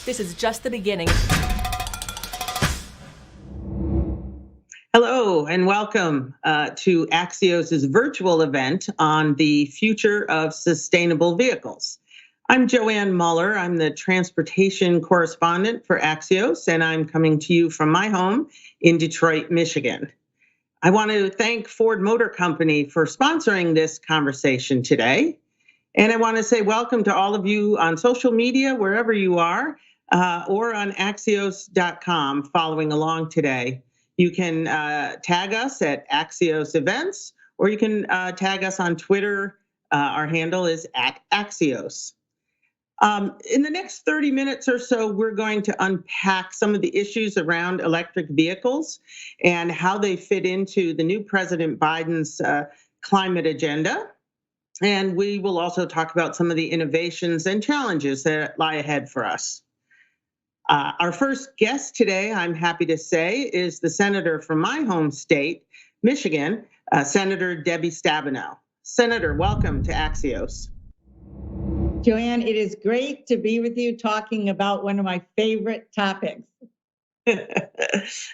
This is just the beginning. Hello and welcome to Axios' virtual event on the future of sustainable vehicles. I'm Joanne Muller. I'm the transportation correspondent for Axios, and I'm coming to you from my home in Detroit, Michigan. I want to thank Ford Motor Company for sponsoring this conversation today. And I want to say welcome to all of you on social media, wherever you are, or on Axios.com following along today. You can tag us at Axios Events, or you can tag us on Twitter. Our handle is @Axios. In the next 30 minutes or so, we're going to unpack some of the issues around electric vehicles and how they fit into the new President Biden's climate agenda. And we will also talk about some of the innovations and challenges that lie ahead for us. Our first guest today, I'm happy to say, is the senator from my home state, Michigan, Senator Debbie Stabenow. Senator, welcome to Axios. Joanne, it is great to be with you talking about one of my favorite topics.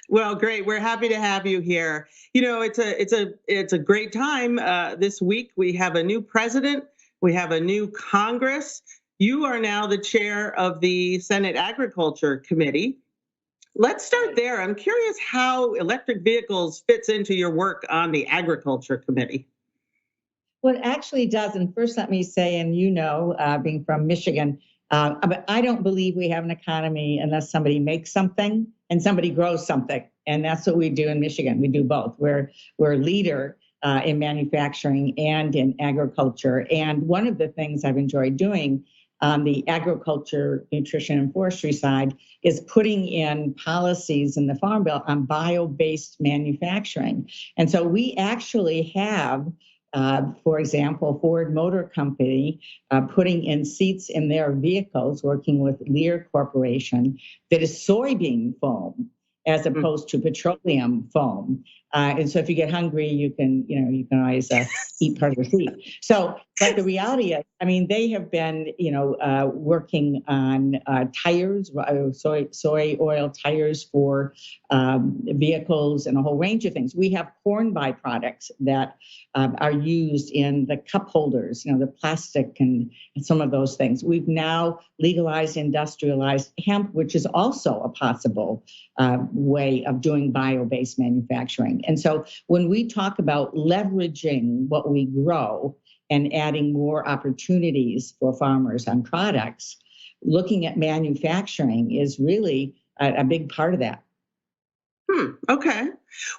Well, great. We're happy to have you here. You know, it's a great time this week. We have a new president. We have a new Congress. You are now the chair of the Senate Agriculture Committee. Let's start there. I'm curious how electric vehicles fits into your work on the Agriculture Committee. Well, it actually does. And first, let me say, and you know, being from Michigan, but I don't believe we have an economy unless somebody makes something and somebody grows something. And that's what we do in Michigan. We do both. We're a leader in manufacturing and in agriculture. And one of the things I've enjoyed doing on the agriculture, nutrition, and forestry side is putting in policies in the Farm Bill on bio-based manufacturing. And so we actually have, for example, Ford Motor Company putting in seats in their vehicles, working with Lear Corporation, that is soybean foam as opposed to petroleum foam. And so if you get hungry, you can always eat part of the seat. So, but the reality is, I mean, they have been, working on tires, soy oil tires for vehicles and a whole range of things. We have corn byproducts that are used in the cup holders, the plastic and some of those things. We've now legalized industrialized hemp, which is also a possible way of doing bio-based manufacturing. And so when we talk about leveraging what we grow and adding more opportunities for farmers on products, looking at manufacturing is really a big part of that. Okay.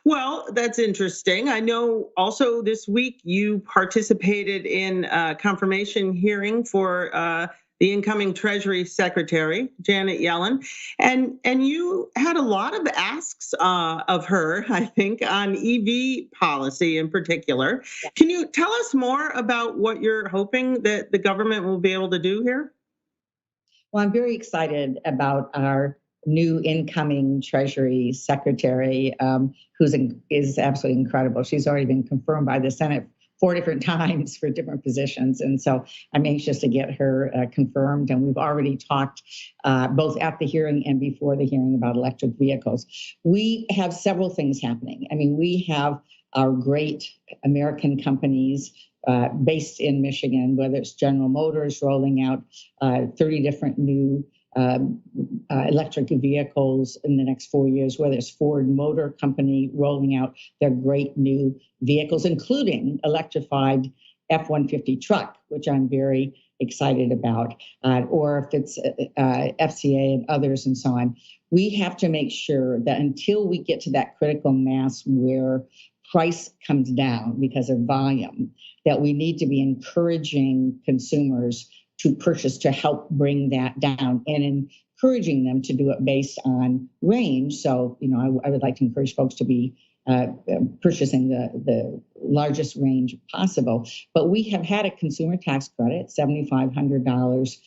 Well, that's interesting. I know also this week you participated in a confirmation hearing for the incoming Treasury Secretary, Janet Yellen, and you had a lot of asks of her, I think, on EV policy in particular. Can you tell us more about what you're hoping that the government will be able to do here? Well, I'm very excited about our new incoming Treasury Secretary, who is absolutely incredible. She's already been confirmed by the Senate 4 different times for different positions. And so I'm anxious to get her confirmed. And we've already talked both at the hearing and before the hearing about electric vehicles. We have several things happening. I mean, we have our great American companies based in Michigan, whether it's General Motors rolling out 30 different new electric vehicles in the next 4 years, whether it's Ford Motor Company rolling out their great new vehicles, including electrified F-150 truck, which I'm very excited about, or if it's FCA and others and so on. We have to make sure that until we get to that critical mass where price comes down because of volume, that we need to be encouraging consumers to purchase to help bring that down and encouraging them to do it based on range. So, I would like to encourage folks to be purchasing the largest range possible. But we have had a consumer tax credit, $7,500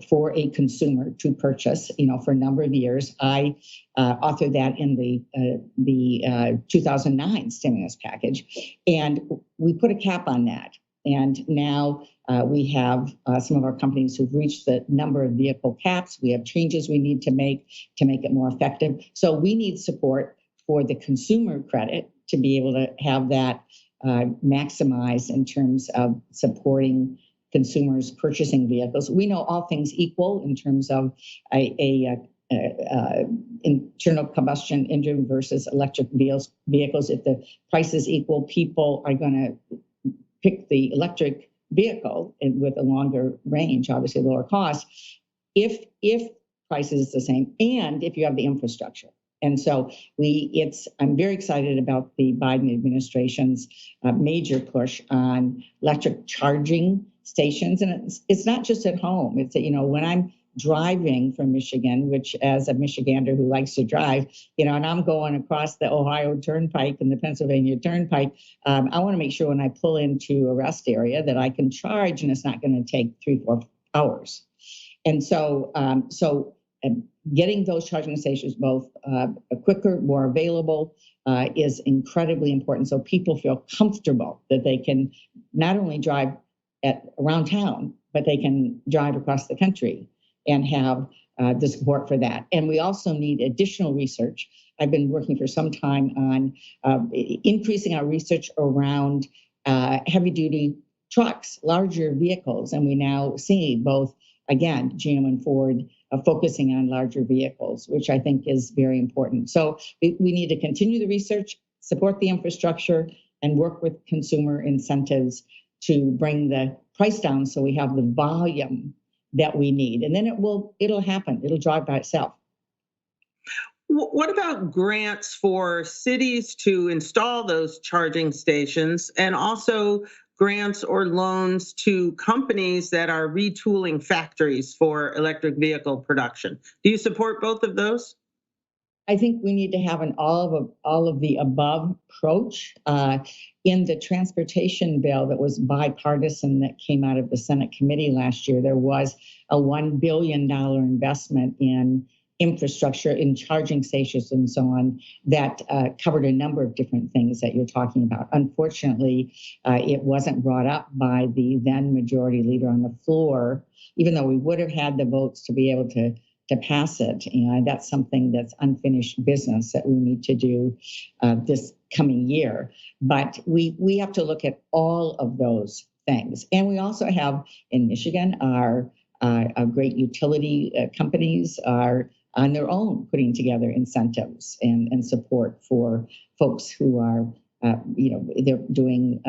for a consumer to purchase, for a number of years. I authored that in the 2009 stimulus package, and we put a cap on that. And now we have some of our companies who've reached the number of vehicle caps. We have changes we need to make it more effective. So we need support for the consumer credit to be able to have that maximized in terms of supporting consumers purchasing vehicles. We know all things equal in terms of a internal combustion engine versus electric vehicles. If the price is equal, people are going to pick the electric vehicle with a longer range, obviously lower cost, if price is the same and if you have the infrastructure. And so I'm very excited about the Biden administration's major push on electric charging stations. And it's not just at home. It's, when I'm driving from Michigan, which as a Michigander who likes to drive, and I'm going across the Ohio Turnpike and the Pennsylvania Turnpike, I want to make sure when I pull into a rest area that I can charge and it's not going to take 3-4 hours. And so, getting those charging stations both quicker, more available is incredibly important. So people feel comfortable that they can not only drive around town, but they can drive across the country and have the support for that. And we also need additional research. I've been working for some time on increasing our research around heavy-duty trucks, larger vehicles. And we now see both, again, GM and Ford focusing on larger vehicles, which I think is very important. So we need to continue the research, support the infrastructure, and work with consumer incentives to bring the price down so we have the volume that we need. And then it'll happen. It'll drive by itself. What about grants for cities to install those charging stations, and also grants or loans to companies that are retooling factories for electric vehicle production? Do you support both of those? I think we need to have an all of the above approach. In the transportation bill that was bipartisan that came out of the Senate committee last year, there was a $1 billion investment in infrastructure, in charging stations and so on, that covered a number of different things that you're talking about. Unfortunately, it wasn't brought up by the then majority leader on the floor, even though we would have had the votes to be able to pass it. And that's something that's unfinished business that we need to do this coming year. But we have to look at all of those things. And we also have in Michigan our great utility companies are on their own putting together incentives and support for folks who are, they're doing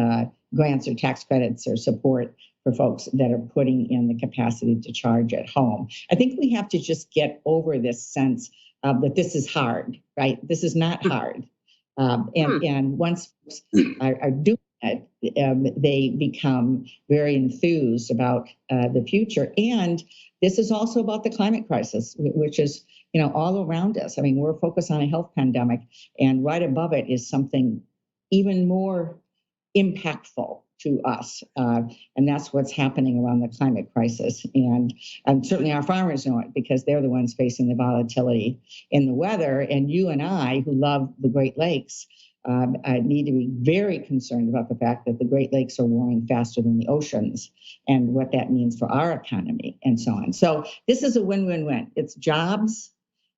grants or tax credits or support for folks that are putting in the capacity to charge at home. I think we have to just get over this sense that this is hard, right? This is not hard. And once folks are doing it, they become very enthused about the future. And this is also about the climate crisis, which is, all around us. I mean, we're focused on a health pandemic, and right above it is something even more impactful to us. And that's what's happening around the climate crisis. And certainly our farmers know it because they're the ones facing the volatility in the weather. And you and I, who love the Great Lakes, need to be very concerned about the fact that the Great Lakes are warming faster than the oceans and what that means for our economy and so on. So this is a win-win-win. It's jobs.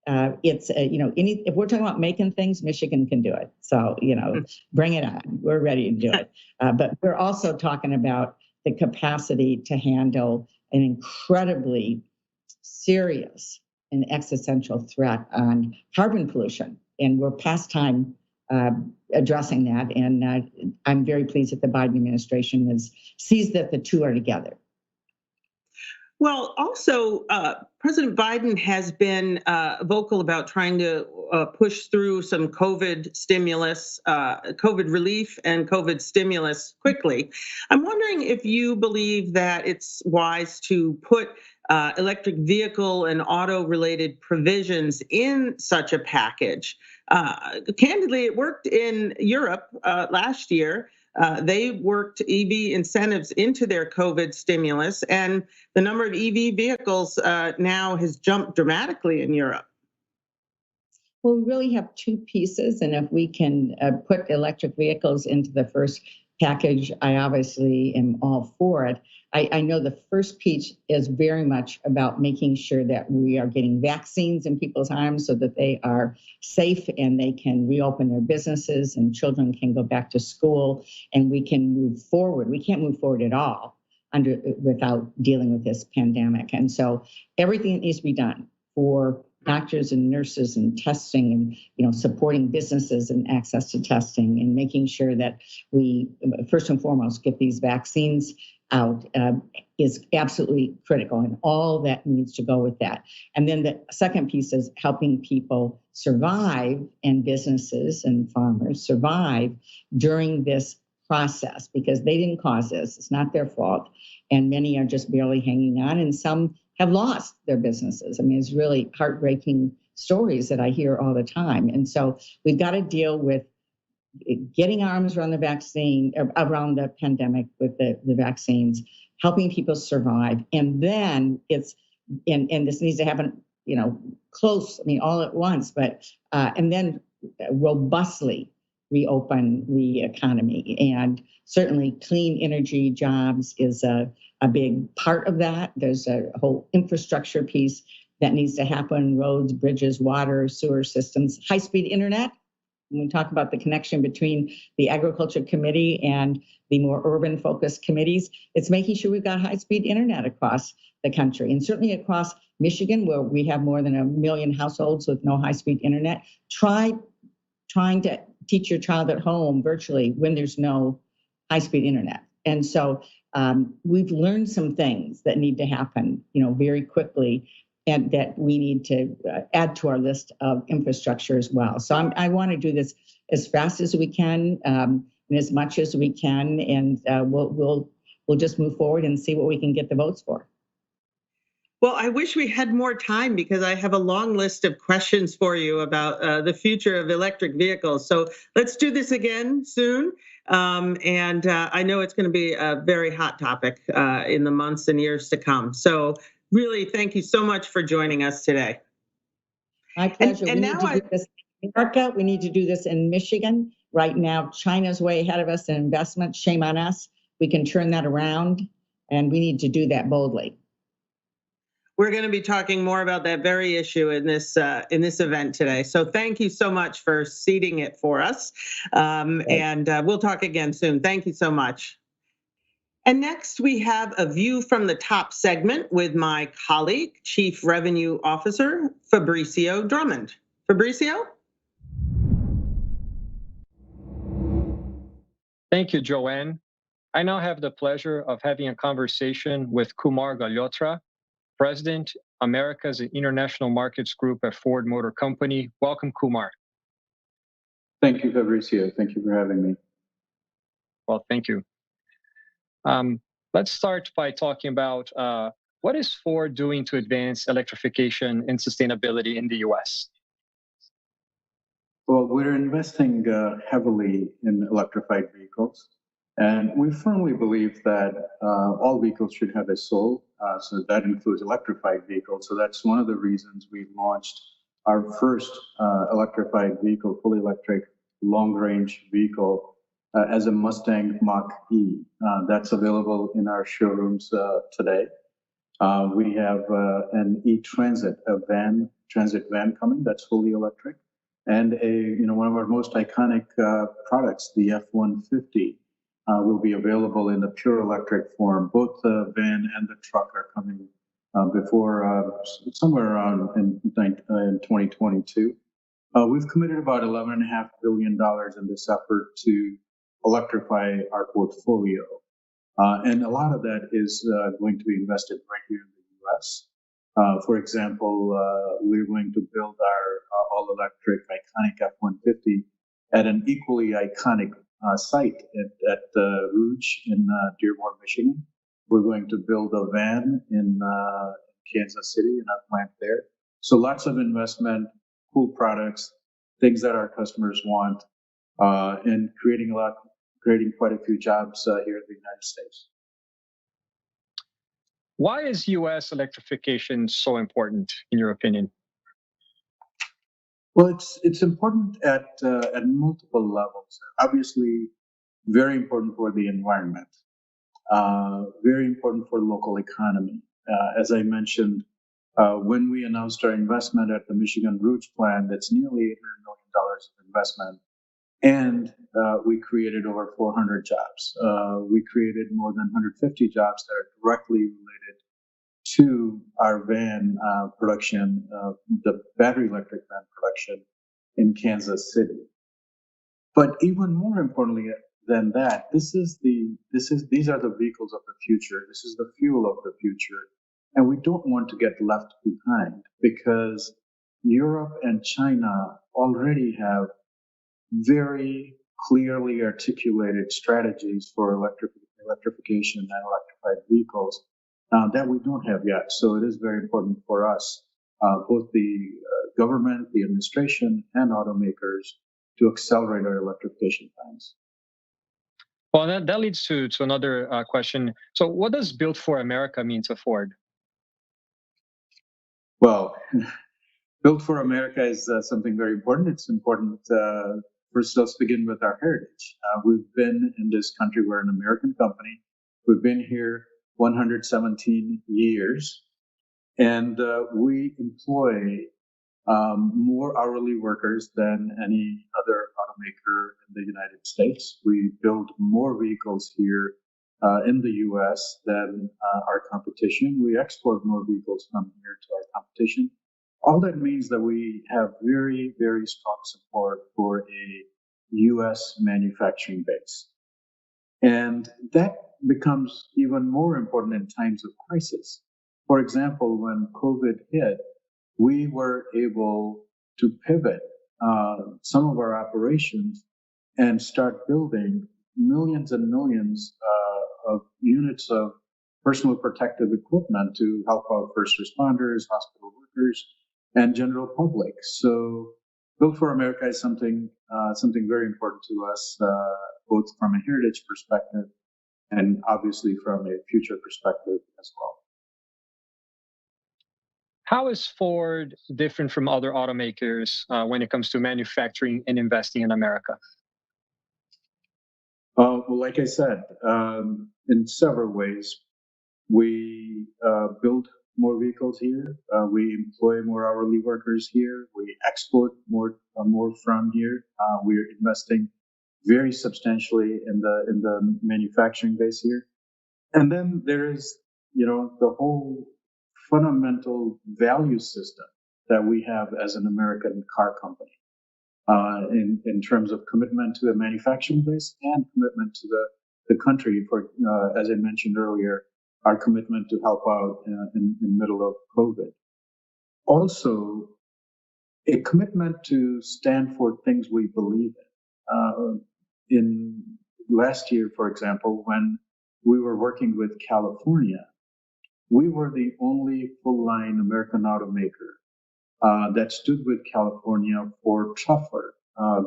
It's, if we're talking about making things, Michigan can do it. So, bring it on. We're ready to do it. But we're also talking about the capacity to handle an incredibly serious and existential threat on carbon pollution. And we're past time addressing that. And I'm very pleased that the Biden administration sees that the two are together. Well, also, President Biden has been vocal about trying to push through some COVID stimulus, COVID relief and COVID stimulus quickly. I'm wondering if you believe that it's wise to put electric vehicle and auto-related provisions in such a package. Candidly, it worked in Europe last year. They worked EV incentives into their COVID stimulus, and the number of EV vehicles now has jumped dramatically in Europe. Well, we really have two pieces, and if we can put electric vehicles into the first package, I obviously am all for it. I know the first piece is very much about making sure that we are getting vaccines in people's arms so that they are safe and they can reopen their businesses and children can go back to school and we can move forward. We can't move forward at all without dealing with this pandemic. And so everything that needs to be done for doctors and nurses and testing and supporting businesses and access to testing and making sure that we first and foremost get these vaccines out is absolutely critical, and all that needs to go with that. And then the second piece is helping people survive, and businesses and farmers survive during this process, because they didn't cause this. It's not their fault. And many are just barely hanging on, and some have lost their businesses. I mean, it's really heartbreaking stories that I hear all the time. And so we've got to deal with getting arms around the vaccine, around the pandemic with the vaccines, helping people survive. And then and this needs to happen, close, all at once, but, and then robustly reopen the economy. And certainly clean energy jobs is a big part of that. There's a whole infrastructure piece that needs to happen: roads, bridges, water, sewer systems, high-speed internet. When we talk about the connection between the Agriculture Committee and the more urban-focused committees, it's making sure we've got high-speed internet across the country, and certainly across Michigan, where we have more than 1 million households with no high-speed internet. Trying to teach your child at home virtually when there's no high-speed internet. And so we've learned some things that need to happen, very quickly, and that we need to add to our list of infrastructure as well. So I want to do this as fast as we can, and as much as we can, and we'll just move forward and see what we can get the votes for. Well, I wish we had more time, because I have a long list of questions for you about the future of electric vehicles. So let's do this again soon. And I know it's going to be a very hot topic in the months and years to come. So really, thank you so much for joining us today. My pleasure. We need to do this in America. We need to do this in Michigan. Right now, China's way ahead of us in investment. Shame on us. We can turn that around, and we need to do that boldly. We're going to be talking more about that very issue in this event today. So thank you so much for seeding it for us. And we'll talk again soon. Thank you so much. And next, we have a View from the Top segment with my colleague, Chief Revenue Officer, Fabrizio Drummond. Fabrizio? Thank you, Joanne. I now have the pleasure of having a conversation with Kumar Galhotra, President, Americas and International Markets Group at Ford Motor Company. Welcome, Kumar. Thank you, Fabrizio. Thank you for having me. Well, thank you. Let's start by talking about what is Ford doing to advance electrification and sustainability in the U.S.? Well, we're investing heavily in electrified vehicles, and we firmly believe that all vehicles should have a soul, so that includes electrified vehicles. So that's one of the reasons we launched our first electrified vehicle, fully electric, long-range vehicle, as a Mustang Mach-E. That's available in our showrooms today. We have an e-Transit, transit van coming that's fully electric, and one of our most iconic products, the F-150, will be available in the pure electric form. Both the van and the truck are coming before somewhere around in 2022. We've committed about $11.5 billion in this effort to electrify our portfolio. And a lot of that is going to be invested right here in the U.S. For example, we're going to build our all-electric iconic F-150 at an equally iconic site at Rouge in Dearborn, Michigan. We're going to build a van in Kansas City in our plant there. So lots of investment, cool products, things that our customers want, and creating quite a few jobs here in the United States. Why is U.S. electrification so important, in your opinion? Well, it's important at multiple levels. Obviously, very important for the environment, very important for local economy. As I mentioned, when we announced our investment at the Michigan Roots plant, that's nearly $800 million of investment. And we created over 400 jobs. We created more than 150 jobs that are directly related to our van production, the battery electric van production in Kansas City. But even more importantly than that, these are the vehicles of the future. This is the fuel of the future. And we don't want to get left behind because Europe and China already have very clearly articulated strategies for electrification and electrified vehicles that we don't have yet. So it is very important for us, both the government, the administration, and automakers to accelerate our electrification plans. Well, that leads to another question. So what does Built for America mean to Ford? Well, Built for America is something very important. It's important. First, let's begin with our heritage. We've been in this country. We're an American company. We've been here 117 years, and we employ more hourly workers than any other automaker in the United States. We build more vehicles here in the U.S. than our competition. We export more vehicles from here to our competition. All that means that we have very, very strong support for a U.S. manufacturing base. And that becomes even more important in times of crisis. For example, when COVID hit, we were able to pivot some of our operations and start building millions and millions of units of personal protective equipment to help out first responders, hospital workers, and general public. So Built for America is something very important to us, both from a heritage perspective and obviously from a future perspective as well. How is Ford different from other automakers when it comes to manufacturing and investing in America? Well, like I said, in several ways, we build more vehicles here. We employ more hourly workers here. We export more from here. We're investing very substantially in the manufacturing base here. And then there is, the whole fundamental value system that we have as an American car company in terms of commitment to the manufacturing base and commitment to the country for, as I mentioned earlier, our commitment to help out in the middle of COVID. Also, a commitment to stand for things we believe in. In last year, for example, when we were working with California, we were the only full-line American automaker that stood with California for tougher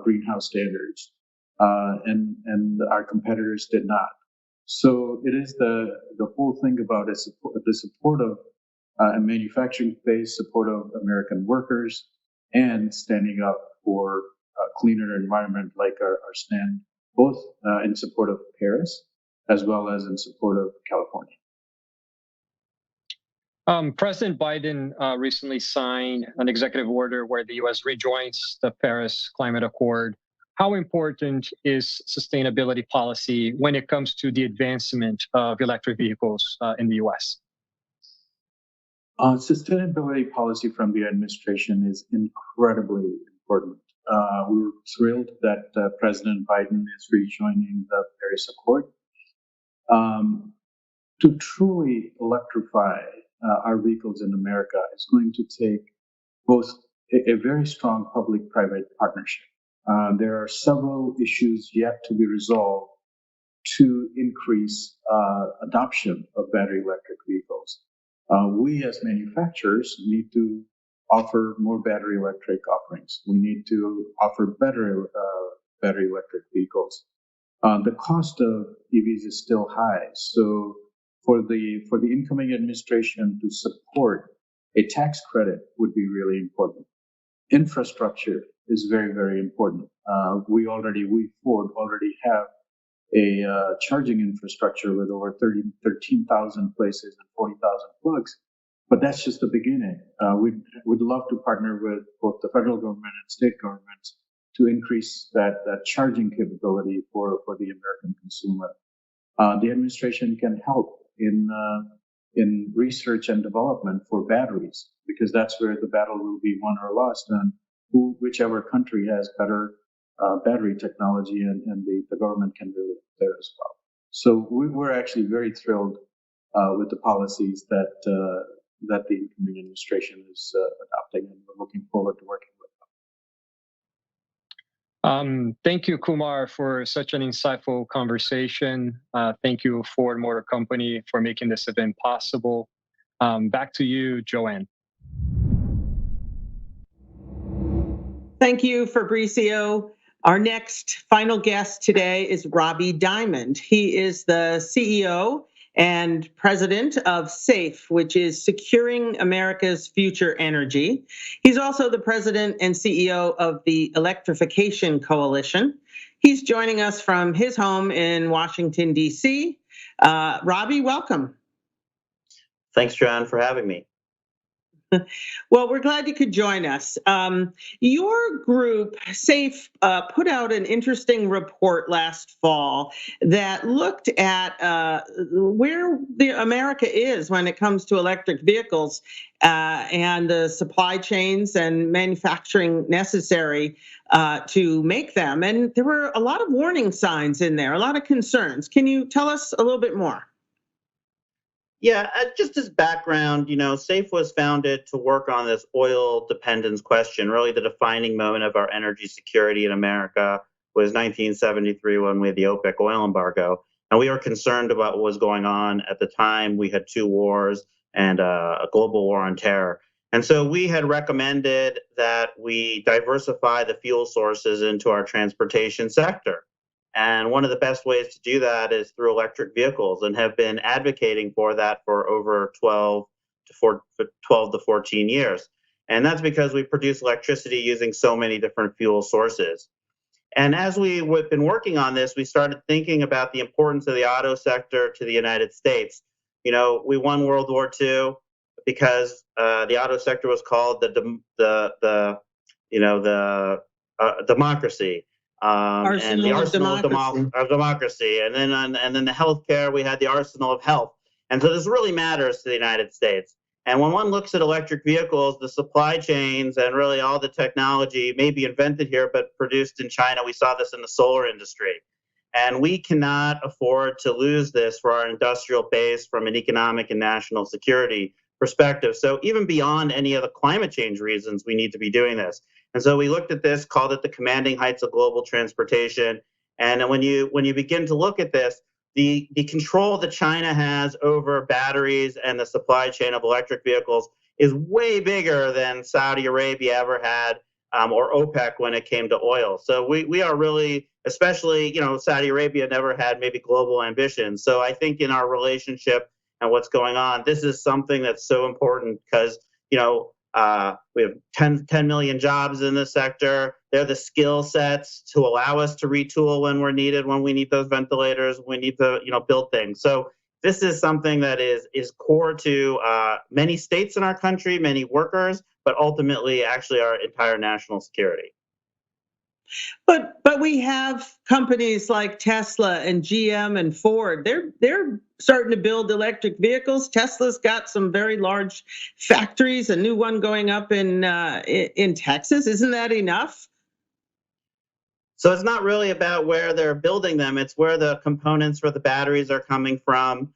greenhouse standards, and our competitors did not. So it is the whole thing about the support of a manufacturing base, support of American workers, and standing up for a cleaner environment like our stand, both in support of Paris as well as in support of California. President Biden recently signed an executive order where the U.S. rejoins the Paris Climate Accord. How important is sustainability policy when it comes to the advancement of electric vehicles in the U.S.? Sustainability policy from the administration is incredibly important. We're thrilled that President Biden is rejoining the Paris Accord. To truly electrify our vehicles in America is going to take both a very strong public-private partnership. There are several issues yet to be resolved to increase adoption of battery electric vehicles. We as manufacturers need to offer more battery electric offerings. We need to offer better battery electric vehicles. The cost of EVs is still high, so for the incoming administration to support a tax credit would be really important. Infrastructure is very, very important. We Ford already have charging infrastructure with over 13,000 places and 40,000 plugs. But that's just the beginning. We'd love to partner with both the federal government and state governments to increase that charging capability for the American consumer. The administration can help in research and development for batteries, because that's where the battle will be won or lost, and whichever country has better battery technology, and the government can really help there as well. So we're actually very thrilled with the policies that the incoming administration is adopting, and we're looking forward to working with them. Thank you, Kumar, for such an insightful conversation. Thank you, Ford Motor Company, for making this event possible. Back to you, Joanne. Thank you, Fabrizio. Our next final guest today is Robbie Diamond. He is the CEO and president of SAFE, which is Securing America's Future Energy. He's also the president and CEO of the Electrification Coalition. He's joining us from his home in Washington, D.C. Robbie, welcome. Thanks, John, for having me. Well, we're glad you could join us. Your group, SAFE, put out an interesting report last fall that looked at where America is when it comes to electric vehicles and the supply chains and manufacturing necessary to make them. And there were a lot of warning signs in there, a lot of concerns. Can you tell us a little bit more? Yeah, just as background, SAFE was founded to work on this oil dependence question. Really, the defining moment of our energy security in America was 1973 when we had the OPEC oil embargo. And we were concerned about what was going on at the time. We had 2 wars and a global war on terror. And so we had recommended that we diversify the fuel sources into our transportation sector. And one of the best ways to do that is through electric vehicles, and have been advocating for that for over 12 to 14 years. And that's because we produce electricity using so many different fuel sources. And as we've been working on this, we started thinking about the importance of the auto sector to the United States. We won World War II because the auto sector was called the democracy. And the arsenal of democracy, and then the healthcare, we had the arsenal of health, and so this really matters to the United States. And when one looks at electric vehicles, the supply chains and really all the technology may be invented here but produced in China. We saw this in the solar industry, and we cannot afford to lose this for our industrial base from an economic and national security perspective. So even beyond any of the climate change reasons, we need to be doing this. And so we looked at this, called it the commanding heights of global transportation. And when you begin to look at this, the control that China has over batteries and the supply chain of electric vehicles is way bigger than Saudi Arabia ever had, or OPEC when it came to oil. So we are really, especially, Saudi Arabia never had maybe global ambitions. So I think in our relationship and what's going on, this is something that's so important because, we have 10 million jobs in this sector. They're the skill sets to allow us to retool when we're needed, when we need those ventilators, we need to, build things. So this is something that is core to many states in our country, many workers, but ultimately actually our entire national security. But we have companies like Tesla and GM and Ford. They're starting to build electric vehicles. Tesla's got some very large factories, a new one going up in Texas. Isn't that enough? So it's not really about where they're building them. It's where the components for the batteries are coming from.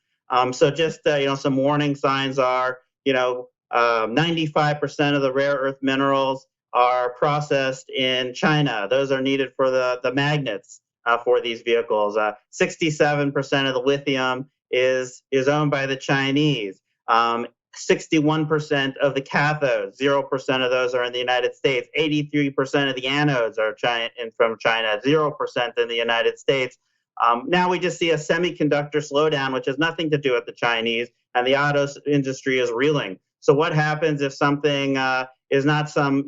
So just some warning signs are 95% of the rare earth minerals are processed in China. Those are needed for the magnets for these vehicles. 67% of the lithium is owned by the Chinese. 61% of the cathodes, 0% of those are in the United States. 83% of the anodes are from China, 0% in the United States. Now we just see a semiconductor slowdown, which has nothing to do with the Chinese, and the auto industry is reeling. So what happens if something is not some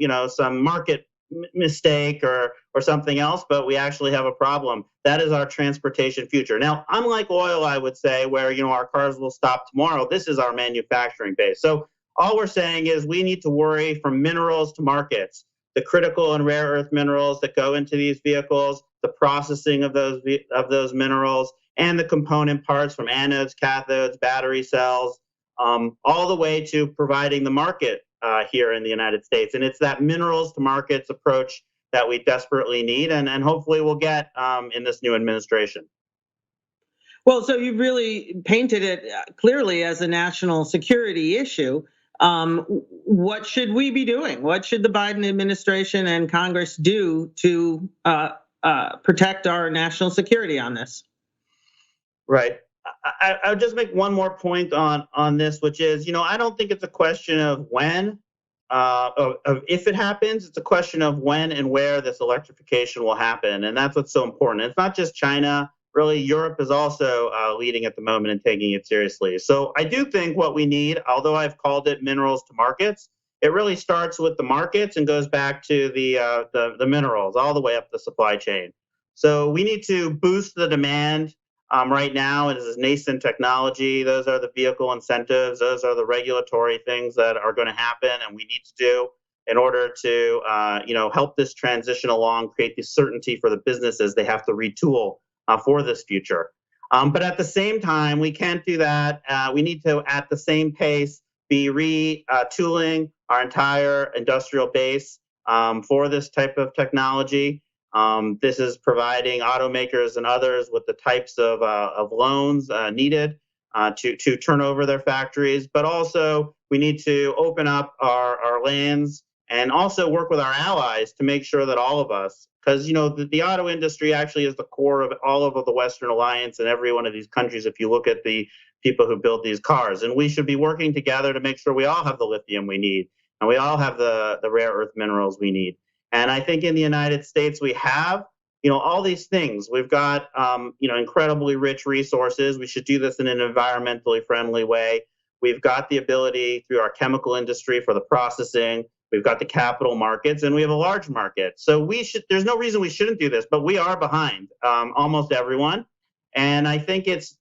market mistake or something else, but we actually have a problem. That is our transportation future. Now, unlike oil, I would say, where our cars will stop tomorrow, this is our manufacturing base. So all we're saying is we need to worry from minerals to markets, the critical and rare earth minerals that go into these vehicles, the processing of those minerals, and the component parts from anodes, cathodes, battery cells, all the way to providing the market here in the United States. And it's that minerals to markets approach that we desperately need, and hopefully we'll get in this new administration. Well, so you've really painted it clearly as a national security issue. What should we be doing? What should the Biden administration and Congress do to protect our national security on this? Right. I'll just make one more point on this, which is, I don't think it's a question of when, of if it happens. It's a question of when and where this electrification will happen. And that's what's so important. It's not just China. Really, Europe is also leading at the moment and taking it seriously. So I do think what we need, although I've called it minerals to markets, it really starts with the markets and goes back to the minerals all the way up the supply chain. So we need to boost the demand. Right now, it is nascent technology. Those are the vehicle incentives. Those are the regulatory things that are going to happen and we need to do in order to help this transition along, create the certainty for the businesses they have to retool for this future. But at the same time, we can't do that. We need to, at the same pace, be retooling our entire industrial base for this type of technology. This is providing automakers and others with the types of loans needed to turn over their factories. But also, we need to open up our lands and also work with our allies to make sure that all of us, because the auto industry actually is the core of all of the Western Alliance and every one of these countries if you look at the people who build these cars. And we should be working together to make sure we all have the lithium we need and we all have the rare earth minerals we need. And I think in the United States we have all these things. We've got incredibly rich resources. We should do this in an environmentally friendly way. We've got the ability through our chemical industry for the processing. We've got the capital markets, and we have a large market. So there's no reason we shouldn't do this, but we are behind almost everyone. And I think it's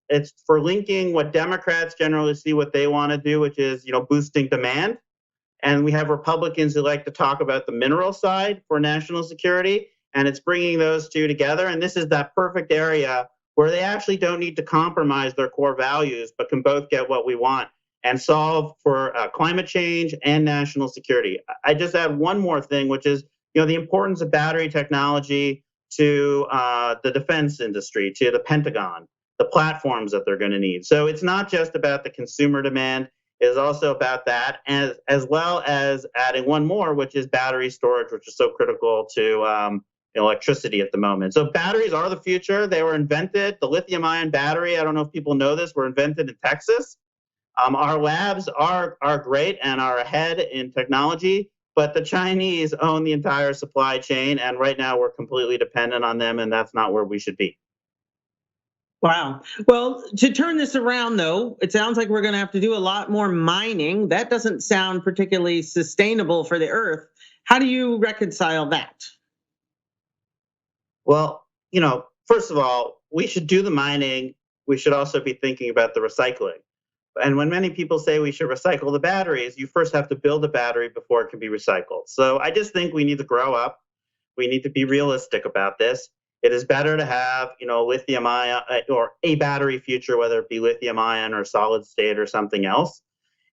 for linking what Democrats generally see what they want to do, which is, boosting demand. And we have Republicans who like to talk about the mineral side for national security, and it's bringing those two together. And this is that perfect area where they actually don't need to compromise their core values, but can both get what we want and solve for climate change and national security. I just add one more thing, which is the importance of battery technology to the defense industry, to the Pentagon, the platforms that they're going to need. So it's not just about the consumer demand. It is also about that, as well as adding one more, which is battery storage, which is so critical to electricity at the moment. So batteries are the future. They were invented. The lithium-ion battery, I don't know if people know this, were invented in Texas. Our labs are great and are ahead in technology, but the Chinese own the entire supply chain, and right now we're completely dependent on them, and that's not where we should be. Wow. Well, to turn this around, though, it sounds like we're going to have to do a lot more mining. That doesn't sound particularly sustainable for the earth. How do you reconcile that? Well, first of all, we should do the mining. We should also be thinking about the recycling. And when many people say we should recycle the batteries, you first have to build a battery before it can be recycled. So I just think we need to grow up. We need to be realistic about this. It is better to have, lithium ion or a battery future, whether it be lithium ion or solid state or something else.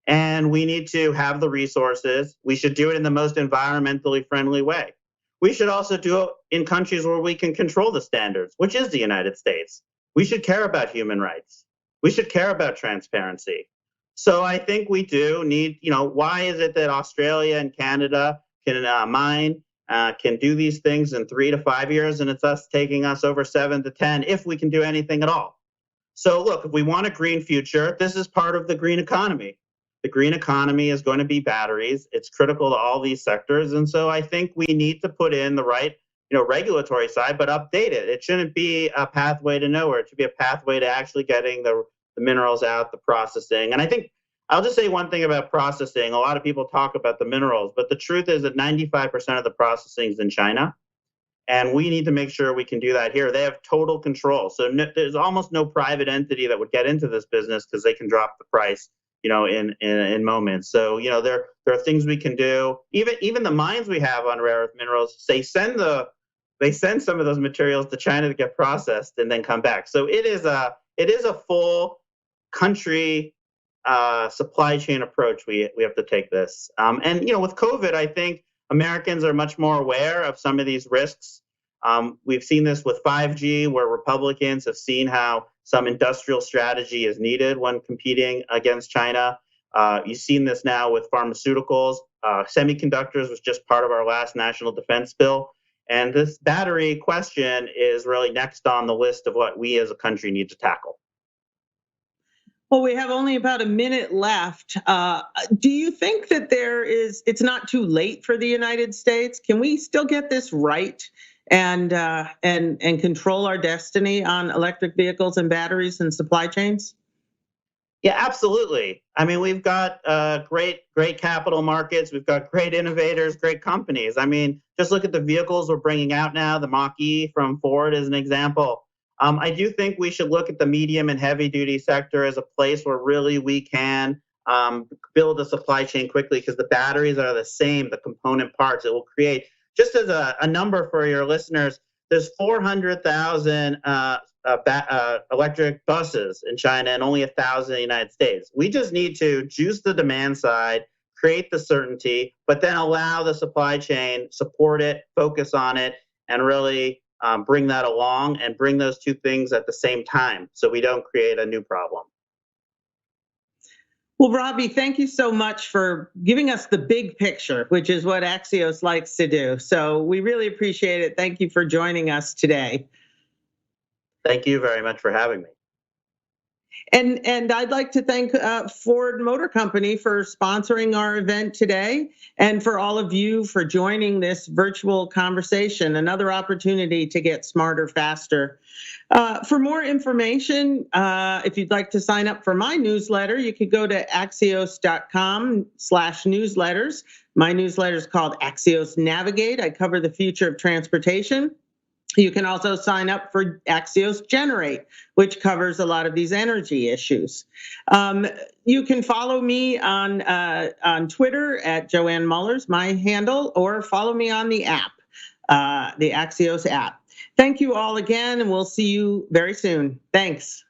And we need to have the resources. We should do it in the most environmentally friendly way. We should also do it in countries where we can control the standards, which is the United States. We should care about human rights. We should care about transparency. So I think we do need, why is it that Australia and Canada can mine, can do these things in 3 to 5 years, and it's taking us over 7 to 10 if we can do anything at all? So look, if we want a green future, this is part of the green economy. The green economy is going to be batteries. It's critical to all these sectors. And so I think we need to put in the right regulatory side, but update it. It shouldn't be a pathway to nowhere. It should be a pathway to actually getting the minerals out, the processing. And I think I'll just say one thing about processing. A lot of people talk about the minerals, but the truth is that 95% of the processing is in China. And we need to make sure we can do that here. They have total control. So there's almost no private entity that would get into this business because they can drop the price, in moments. So, there are things we can do. Even the mines we have on rare earth minerals, they send some of those materials to China to get processed and then come back. So it is a full country supply chain approach. We have to take this. And with COVID, I think Americans are much more aware of some of these risks. We've seen this with 5G, where Republicans have seen how some industrial strategy is needed when competing against China. You've seen this now with pharmaceuticals. Semiconductors was just part of our last national defense bill. And this battery question is really next on the list of what we as a country need to tackle. Well, we have only about a minute left. Do you think that it's not too late for the United States? Can we still get this right and control our destiny on electric vehicles and batteries and supply chains? Yeah, absolutely. I mean, we've got great capital markets. We've got great innovators, great companies. I mean, just look at the vehicles we're bringing out now. The Mach-E from Ford is an example. I do think we should look at the medium and heavy duty sector as a place where really we can build a supply chain quickly, because the batteries are the same, the component parts. It will create, just as a number for your listeners, there's 400,000 electric buses in China and only 1,000 in the United States. We just need to juice the demand side, create the certainty, but then allow the supply chain, support it, focus on it, and really bring that along and bring those two things at the same time so we don't create a new problem. Well, Robbie, thank you so much for giving us the big picture, which is what Axios likes to do. So we really appreciate it. Thank you for joining us today. Thank you very much for having me. And I'd like to thank Ford Motor Company for sponsoring our event today, and for all of you for joining this virtual conversation, another opportunity to get smarter faster. For more information, if you'd like to sign up for my newsletter, you could go to axios.com/newsletters. My newsletter is called Axios Navigate. I cover the future of transportation. You can also sign up for Axios Generate, which covers a lot of these energy issues. You can follow me on Twitter at Joanne Muller's, my handle, or follow me on the app, the Axios app. Thank you all again, and we'll see you very soon. Thanks.